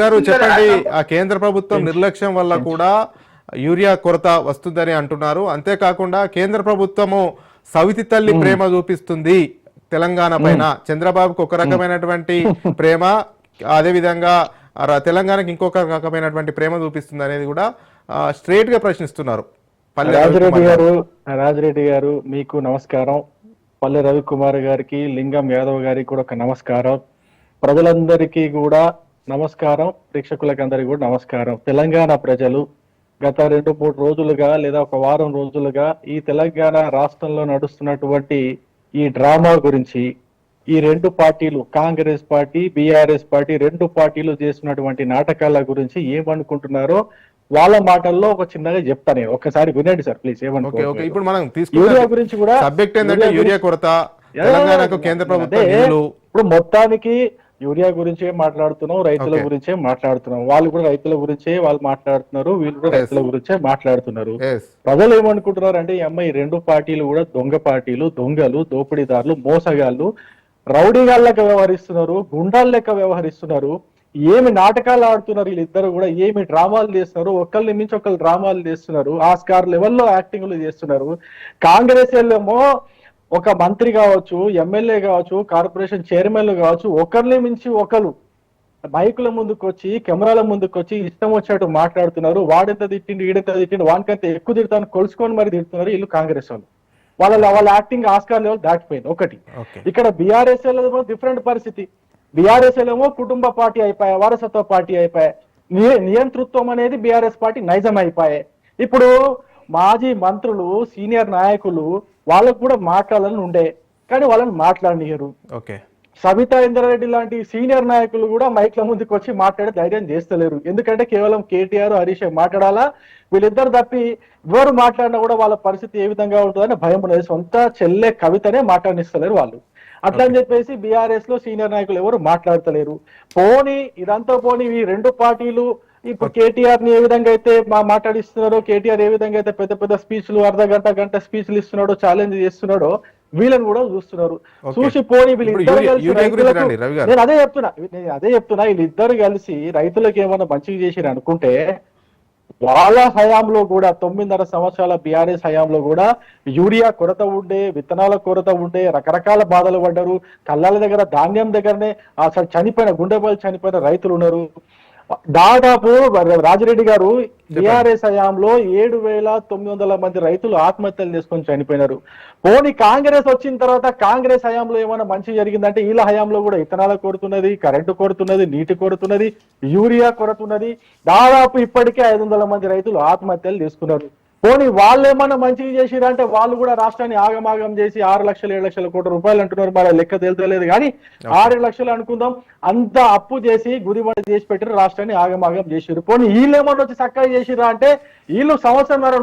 గారు చెప్పండి, ఆ కేంద్ర ప్రభుత్వం నిర్లక్ష్యం వల్ల కూడా యూరియా కొరత వస్తుందని అంటున్నారు. అంతేకాకుండా కేంద్ర ప్రభుత్వము సవితి తల్లి ప్రేమ చూపిస్తుంది తెలంగాణ పైన. చంద్రబాబుకు ఒక రకమైనటువంటి ప్రేమ, అదే విధంగా తెలంగాణకి ఇంకొక రకమైనటువంటి ప్రేమ చూపిస్తుంది అనేది కూడా స్ట్రైట్ గా ప్రశ్నిస్తున్నారు. రాజిరెడ్డి గారు మీకు నమస్కారం. పల్లె రవికుమార్ గారికి, లింగం యాదవ్ గారికి కూడా ఒక నమస్కారం. ప్రజలందరికీ కూడా నమస్కారం. ప్రేక్షకులకు అందరికీ కూడా నమస్కారం. తెలంగాణ ప్రజలు గత 2-3 రోజులుగా లేదా ఒక వారం రోజులుగా ఈ తెలంగాణ రాష్ట్రంలో నడుస్తున్నటువంటి ఈ డ్రామా గురించి, ఈ రెండు పార్టీలు, కాంగ్రెస్ పార్టీ, బీఆర్ఎస్ పార్టీ, రెండు పార్టీలు చేస్తున్నటువంటి నాటకాల గురించి ఏమనుకుంటున్నారో వాళ్ళ మాటల్లో ఒక చిన్నగా చెప్తా. నేను ఒకసారి వినండి సార్ ప్లీజ్. ఏమనుకుంటున్నారు ఇప్పుడు మనం యూరియా గురించి కూడా సబ్జెక్ట్ ఏంటంటే యూరియా కొరత, తెలంగాణకు కేంద్ర ప్రభుత్వం ఇప్పుడు మొత్తానికి యూరియా గురించే మాట్లాడుతున్నాం, రైతుల గురించే మాట్లాడుతున్నాం. వాళ్ళు కూడా రైతుల గురించే వాళ్ళు మాట్లాడుతున్నారు, వీళ్ళు కూడా రైతుల గురించే మాట్లాడుతున్నారు. ప్రజలు ఏమనుకుంటున్నారు అంటే ఈ అమ్మాయి రెండు పార్టీలు కూడా దొంగ పార్టీలు, దొంగలు, దోపిడీదారులు, మోసగాళ్ళు, రౌడీగాళ్ళ లెక్క వ్యవహరిస్తున్నారు, గుండాల లెక్క వ్యవహరిస్తున్నారు. ఏమి నాటకాలు ఆడుతున్నారు వీళ్ళిద్దరు కూడా, ఏమి డ్రామాలు చేస్తున్నారు, ఒకళ్ళని మించి ఒకళ్ళు డ్రామాలు చేస్తున్నారు, ఆస్కార్ లెవెల్లో యాక్టింగ్లు చేస్తున్నారు. కాంగ్రెస్ ఏమో ఒక మంత్రి కావచ్చు, ఎమ్మెల్యే కావచ్చు, కార్పొరేషన్ చైర్మన్లు కావచ్చు, ఒకరిని మించి ఒకరు మైకుల ముందుకు వచ్చి, కెమెరాల ముందుకు వచ్చి ఇష్టం వచ్చినట్టు మాట్లాడుతున్నారు. వాడెంత తిట్టిండు, ఈడెంత తిట్టిండు, వానికంత ఎక్కువ తిడతాను కొలుసుకొని మరి తిడుతున్నారు వీళ్ళు కాంగ్రెస్ వాళ్ళు. వాళ్ళ యాక్టింగ్ ఆస్కార్ లెవెల్ దాటిపోయింది. ఒకటి ఇక్కడ బీఆర్ఎస్ డిఫరెంట్ పరిస్థితి. బీఆర్ఎస్ ఏమో కుటుంబ పార్టీ అయిపోయా, వారసత్వ పార్టీ అయిపోయా, నియంతృత్వం అనేది బీఆర్ఎస్ పార్టీ నైజం అయిపోయాయి. ఇప్పుడు మాజీ మంత్రులు, సీనియర్ నాయకులు వాళ్ళకు కూడా మాట్లాడాలని ఉండే, కానీ వాళ్ళని మాట్లాడనియరు. సబితా ఇంద్రారెడ్డి లాంటి సీనియర్ నాయకులు కూడా మైక్ల ముందుకు వచ్చి మాట్లాడే ధైర్యం చేస్తలేరు. ఎందుకంటే కేవలం కేటీఆర్, హరీష్ మాట్లాడాలా, వీళ్ళిద్దరు తప్పి ఎవరు మాట్లాడినా కూడా వాళ్ళ పరిస్థితి ఏ విధంగా ఉంటుందని భయం ఉన్నది. సొంత చెల్లె కవితనే మాట్లాడిస్తలేరు వాళ్ళు. అట్లా అని చెప్పేసి బీఆర్ఎస్ లో సీనియర్ నాయకులు ఎవరు మాట్లాడతలేరు. ఇదంతా పోనీ ఈ రెండు పార్టీలు ఇప్పుడు కేటీఆర్ ని ఏ విధంగా అయితే మాట్లాడిస్తున్నారో, కేటీఆర్ ఏ విధంగా అయితే పెద్ద పెద్ద స్పీచ్లు, గంట స్పీచ్లు ఇస్తున్నాడో, ఛాలెంజ్ చేస్తున్నాడో, వీళ్ళని కూడా చూస్తున్నారు. చూసి పోనీ వీళ్ళిద్దరు కలిసి నేను అదే చెప్తున్నా వీళ్ళిద్దరు కలిసి రైతులకు ఏమైనా మంచిగా చేసిరు అనుకుంటే, వాళ్ళ హయాంలో కూడా 9.5 సంవత్సరాల బీఆర్ఎస్ హయాంలో కూడా యూరియా కొరత ఉండే, విత్తనాల కొరత ఉండే, రకరకాల బాధలు పడ్డారు. కళ్ళాల దగ్గర, ధాన్యం దగ్గరనే అసలు గుండెబాలు చనిపోయిన రైతులు ఉన్నారు. దాదాపు రాజిరెడ్డి గారు బీఆర్ఎస్ హయాంలో 7,900 మంది రైతులు ఆత్మహత్యలు చేసుకొని చనిపోయినారు. పోనీ కాంగ్రెస్ వచ్చిన తర్వాత కాంగ్రెస్ హయాంలో ఏమైనా మంచి జరిగిందంటే, వీళ్ళ హయాంలో కూడా ఇథనాల కొడుతున్నది, కరెంటు కొడుతున్నది, నీటి కొడుతున్నది, యూరియా కొడుతున్నది. దాదాపు ఇప్పటికే 500 మంది రైతులు ఆత్మహత్యలు చేసుకున్నారు. పోనీ వాళ్ళు ఏమన్నా మంచిగా చేసిరంటే వాళ్ళు కూడా రాష్ట్రాన్ని ఆగమాగం చేసి 6 లక్షలు 7 లక్షల కోట్ల రూపాయలు అంటున్నారు. మరి లెక్క తేలితలేదు కానీ 6 లక్షలు అనుకుందాం, అంత అప్పు చేసి గుదిబండ చేసి పెట్టిన రాష్ట్రాన్ని ఆగమాగం చేసిరు. పోనీ వీళ్ళు ఏమన్నా వచ్చి చక్కగా చేసిరా అంటే, వీళ్ళు సంవత్సరంన్నర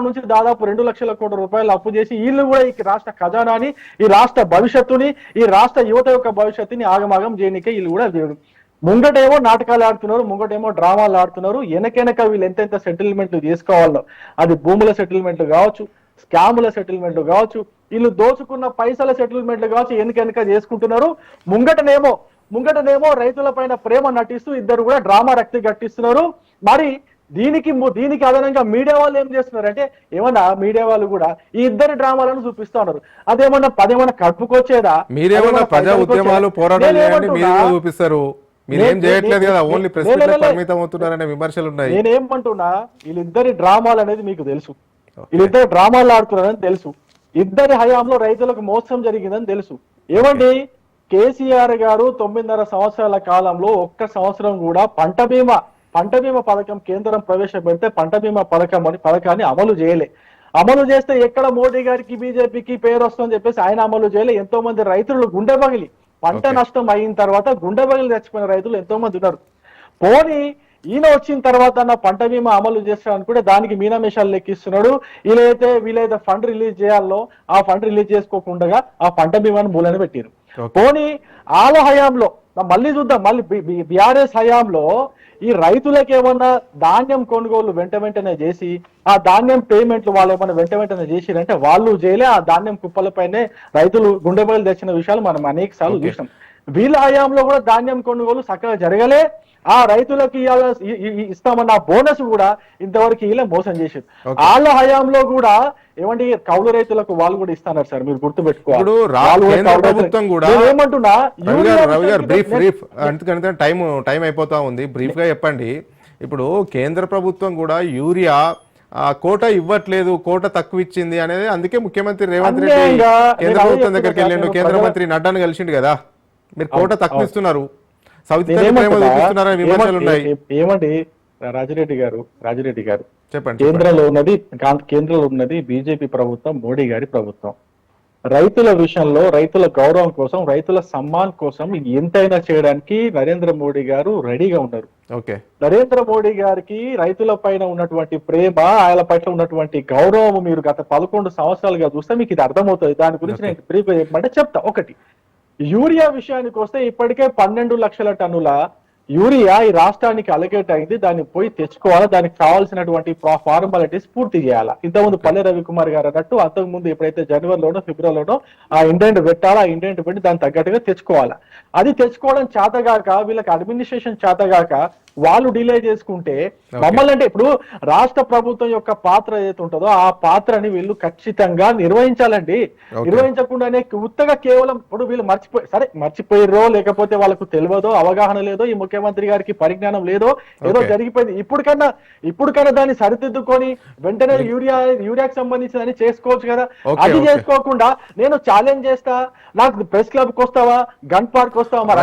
నుంచి దాదాపు 2 లక్షల కోట్ల రూపాయలు అప్పు చేసి వీళ్ళు కూడా ఈ రాష్ట్ర ఖజానాని, ఈ రాష్ట్ర భవిష్యత్తుని, ఈ రాష్ట్ర యువత యొక్క భవిష్యత్తుని ఆగమాగం చేయనికే వీళ్ళు కూడా ముంగటేమో నాటకాలు ఆడుతున్నారు, ముంగటేమో డ్రామాలు ఆడుతున్నారు. వెనకెనక వీళ్ళు ఎంతెంత సెటిల్మెంట్లు చేసుకోవాలో, అది భూముల సెటిల్మెంట్లు కావచ్చు, స్కాముల సెటిల్మెంట్లు కావచ్చు, వీళ్ళు దోచుకున్న పైసల సెటిల్మెంట్లు కావచ్చు, వెనకెనక చేసుకుంటున్నారు. ముంగటనేమో రైతుల పైన ప్రేమ నటిస్తూ ఇద్దరు కూడా డ్రామా రక్తి గట్టిస్తున్నారు. మరి దీనికి అదనంగా మీడియా వాళ్ళు ఏం చేస్తున్నారు అంటే, ఏమన్నా మీడియా వాళ్ళు కూడా ఈ ఇద్దరు డ్రామాలను చూపిస్తా ఉన్నారు. అదేమన్నా కడుపుకొచ్చేదా? మీరేమన్నా ప్రజా ఉద్యమాలు పోరాటాలు చూపిస్తారు, మీరేం చేయట్లేదు కదా, ఓన్లీ ప్రెస్ పరిమితం అవుతున్నారనే విమర్శలు ఉన్నాయి. నేనేమంటున్నా, వీళ్ళిద్దరి డ్రామాలు అనేది మీకు తెలుసు, వీళ్ళిద్దరు డ్రామాలు ఆడుతున్నారని తెలుసు, ఇద్దరి హయాంలో రైతులకు మోసం జరిగిందని తెలుసు. ఏమండి, కేసీఆర్ గారు 9.5 సంవత్సరాల కాలంలో ఒక్క సంవత్సరం కూడా పంట బీమా పథకం కేంద్రం ప్రవేశపెడితే పంట బీమా పథకాన్ని అమలు చేయలే. అమలు చేస్తే ఎక్కడ మోడీ గారికి, బీజేపీకి పేరు వస్తుందని చెప్పేసి ఆయన అమలు చేయలే. ఎంతో మంది రైతులు గుండె పగిలి, పంట నష్టం అయిన తర్వాత గుండె పగిలి చచ్చిపోయిన రైతులు ఎంతో మంది ఉన్నారు. పోనీ ఈయన వచ్చిన తర్వాత నా పంట బీమా అమలు చేస్తాడు అనుకుంటే దానికి మీనమేషాలు లెక్కిస్తున్నాడు. వీలైతే ఫండ్ రిలీజ్ చేయాలో ఆ ఫండ్ రిలీజ్ చేసుకోకుండా ఆ పంట బీమాను మూలని పెట్టారు. పోనీ ఆల హయాంలో మళ్ళీ చూద్దాం, మళ్ళీ బీఆర్ఎస్ హయాంలో ఈ రైతులకు ఏమన్నా ధాన్యం కొనుగోలు వెంటనే చేసి, ఆ ధాన్యం పేమెంట్లు వాళ్ళు ఏమన్నా వెంటనే చేసిరంటే వాళ్ళు చేయలే. ఆ ధాన్యం కుప్పలపైనే రైతులు గుండెబయలు తెచ్చిన విషయాలు మనం అనేక సార్లు చూసినాం. వీళ్ళ హయాంలో కూడా ధాన్యం కొనుగోలు చక్కగా జరగలే. ఆ రైతులకి ఇస్తామన్న బోనస్ కూడా ఇంతవరకు ఇలా మోసం చేసారు. వాళ్ళ హయాంలో కూడా ఏమంటే కౌలు రైతులకు వాళ్ళు కూడా ఇస్తున్నారు సార్, మీరు గుర్తుపెట్టుకోవాలి. ప్రభుత్వం కూడా ఏమంటున్నా బ్రీఫ్ ఎందుకంటే టైం అయిపోతా ఉంది, బ్రీఫ్ గా చెప్పండి. ఇప్పుడు కేంద్ర ప్రభుత్వం కూడా యూరియా కోట ఇవ్వట్లేదు, కోట తక్కువ ఇచ్చింది అనేది, అందుకే ముఖ్యమంత్రి రేవంత్ రెడ్డి కేంద్ర ప్రభుత్వం దగ్గరికి వెళ్ళిండు, కేంద్ర మంత్రి నడ్డాను కలిసిండు కదా. మీరు కోట తక్కువ ఇస్తున్నారు, ఏమండి రాజిరెడ్డి గారు చెప్పండి. కేంద్రంలో ఉన్నది బీజేపీ ప్రభుత్వం, మోడీ గారి ప్రభుత్వం. రైతుల విషయంలో రైతుల గౌరవం కోసం, రైతుల సమ్మాన్ కోసం ఎంతైనా చేయడానికి నరేంద్ర మోడీ గారు రెడీగా ఉన్నారు. నరేంద్ర మోడీ గారికి రైతుల పైన ఉన్నటువంటి ప్రేమ, ఆయన పట్ల ఉన్నటువంటి గౌరవం మీరు గత 11 సంవత్సరాలుగా చూస్తే మీకు ఇది అర్థమవుతుంది. దాని గురించి నేను బ్రీఫ్ చెప్పమంటే చెప్తా. ఒకటి, యూరియా విషయానికి వస్తే ఇప్పటికే 12 లక్షల టన్నుల యూరియా ఈ రాష్ట్రానికి అలకేట్ అయింది. దాన్ని పోయి తెచ్చుకోవాలా, దానికి కావాల్సినటువంటి ఫార్మాలిటీస్ పూర్తి చేయాలా. ఇంతకుముందు పల్లె రవికుమార్ గారు అన్నట్టు అంతకుముందు ఎప్పుడైతే జనవరిలోనో ఫిబ్రవరిలోనో ఆ ఇండెంట్ పెట్టాలా, ఆ ఇండెంట్ పెట్టి దానికి తగ్గట్టుగా తెచ్చుకోవాలా. అది తెచ్చుకోవడం చేతగాక, వీళ్ళకి అడ్మినిస్ట్రేషన్ చేతగాక వాళ్ళు డిలే చేసుకుంటే మమ్మల్ని, అంటే ఇప్పుడు రాష్ట్ర ప్రభుత్వం యొక్క పాత్ర ఏదైతే ఉంటుందో ఆ పాత్రని వీళ్ళు ఖచ్చితంగా నిర్వహించాలండి. నిర్వహించకుండానే ఉత్తగా కేవలం ఇప్పుడు వీళ్ళు మర్చిపోయారో లేకపోతే వాళ్ళకు తెలియదో, అవగాహన లేదో, ఈ ముఖ్యమంత్రి గారికి పరిజ్ఞానం లేదో, ఏదో జరిగిపోయింది. ఇప్పటికైనా దాన్ని సరిదిద్దుకొని వెంటనే యూరియాకి సంబంధించి చేసుకోవచ్చు కదా. అది చేసుకోకుండా నేను ఛాలెంజ్ చేస్తా, నాకు ప్రెస్ క్లబ్ కి వస్తావా, గన్ పార్క్ వస్తావా, మరి